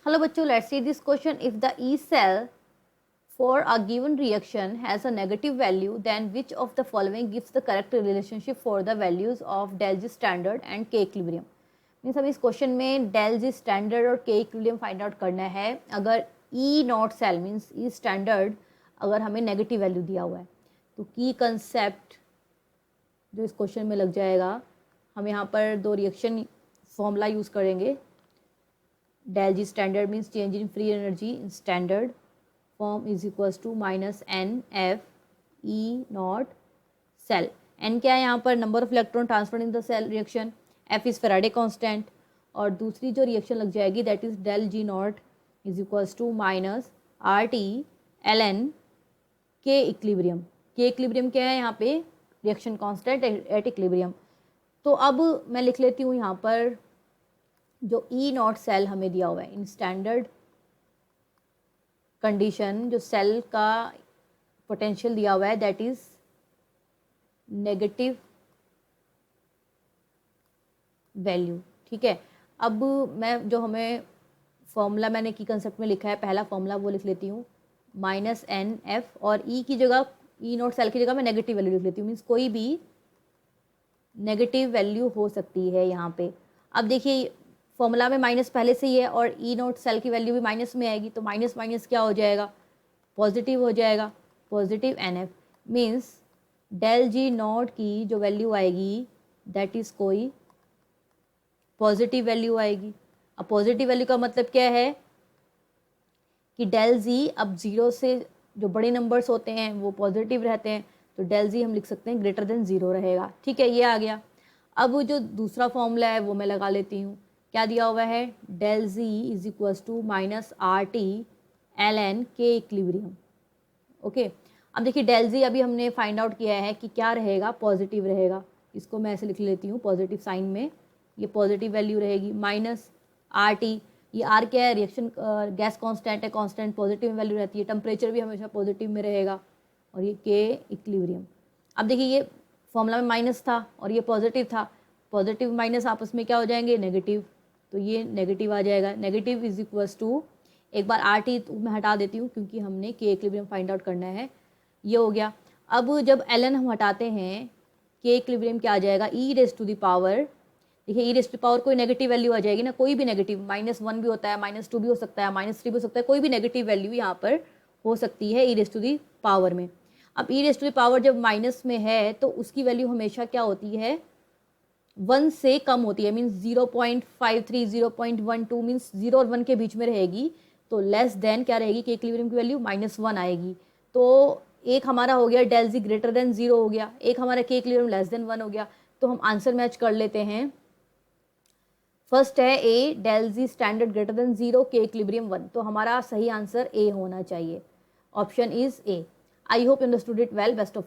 Hello बच्चों, let's see this question. If the E cell for a given reaction has a negative value, then which of the following gives the correct relationship for the values of del G standard and K equilibrium? Means हमें इस question में del G standard और K equilibrium find out करना है. अगर E naught cell means E standard अगर हमें negative value दिया हुआ है तो की कंसेप्ट जो इस क्वेश्चन में लग जाएगा, हम यहाँ पर दो रिएक्शन फॉर्मूला यूज़ करेंगे. del G standard means change in free energy in standard form is equals to minus n f e naught cell. n क्या है यहाँ पर? Number of electron transfer in the cell reaction. f is Faraday constant. और दूसरी जो reaction लग जाएगी that is del G naught is equals to minus R T L N K equilibrium. K equilibrium क्या है यहाँ पे? Reaction constant at equilibrium. तो अब मैं लिख लेती हूँ यहाँ पर जो ई नॉट सेल हमें दिया हुआ है इन स्टैंडर्ड कंडीशन, जो सेल का पोटेंशियल दिया हुआ है दैट इज नेगेटिव वैल्यू. ठीक है. अब मैं जो हमें फॉर्मूला मैंने की कंसेप्ट में लिखा है, पहला फॉर्मूला वो लिख लेती हूँ माइनस एन एफ, और ई की जगह, ई नॉट सेल की जगह मैं नेगेटिव वैल्यू लिख लेती हूँ. मीन्स कोई भी नेगेटिव वैल्यू हो सकती है यहाँ पे. अब देखिए फॉर्मूला में माइनस पहले से ही है और ई नोट सेल की वैल्यू भी माइनस में आएगी, तो माइनस माइनस क्या हो जाएगा? पॉजिटिव हो जाएगा. Positive n F means del G naught की जो वैल्यू आएगी दैट इज़ कोई पॉजिटिव वैल्यू आएगी. अब पॉजिटिव वैल्यू का मतलब क्या है कि डेल जी अब ज़ीरो से जो बड़े नंबर्स होते हैं वो पॉजिटिव रहते हैं, तो डेल जी हम लिख सकते हैं ग्रेटर देन ज़ीरो रहेगा. ठीक है, ये आ गया. अब जो दूसरा फॉर्मूला है वो मैं लगा लेती हूँ. क्या दिया हुआ है? Del G is equals to minus R T L N K equilibrium. Okay. अब देखिए डेल जी अभी हमने फाइंड आउट किया है कि क्या रहेगा? पॉजिटिव रहेगा. इसको मैं ऐसे लिख लेती हूँ पॉजिटिव साइन में, ये पॉजिटिव वैल्यू रहेगी. माइनस आर टी, ये आर क्या है? रिएक्शन गैस कांस्टेंट है, कांस्टेंट पॉजिटिव वैल्यू रहती है. टेम्परेचर भी हमेशा पॉजिटिव में रहेगा. और ये के इक्लिब्रियम. अब देखिए ये फॉर्मूला में माइनस था और ये पॉजिटिव था. पॉजिटिव माइनस आपस में क्या हो जाएंगे? नेगेटिव. तो ये नेगेटिव आ जाएगा. नेगेटिव इज इक्वल्स टू, एक बार आर टी मैं हटा देती हूँ क्योंकि हमने के इक्विलिब्रियम फाइंड आउट करना है. ये हो गया. अब जब एल एन हम हटाते हैं, के इक्विलिब्रियम क्या आ जाएगा? ई रेस टू द पावर. देखिए ई रेस टू पावर कोई नेगेटिव वैल्यू आ जाएगी ना, कोई भी नेगेटिव. माइनस वन भी होता है, माइनस टू भी हो सकता है, माइनस थ्री भी हो सकता है, कोई भी नेगेटिव वैल्यू यहाँ पर हो सकती है ई रेस टू द पावर में. अब ई रेस टू द पावर जब माइनस में है तो उसकी वैल्यू हमेशा क्या होती है? वन से कम होती है. मीन्स 0.53, 0.12 मीन्स 0 और 1 के बीच में रहेगी. तो लेस देन क्या रहेगी? के इक्विलिब्रियम की वैल्यू -1 आएगी. तो एक हमारा हो गया डेल जी ग्रेटर देन 0 हो गया, एक हमारा के इक्विलिब्रियम लेस देन 1 हो गया. तो हम आंसर मैच कर लेते हैं. फर्स्ट है ए, डेल जी स्टैंडर्ड ग्रेटर देन 0, के इक्विलिब्रियम 1. तो हमारा सही आंसर ए होना चाहिए. Option is a. I hope you understood it well. Best of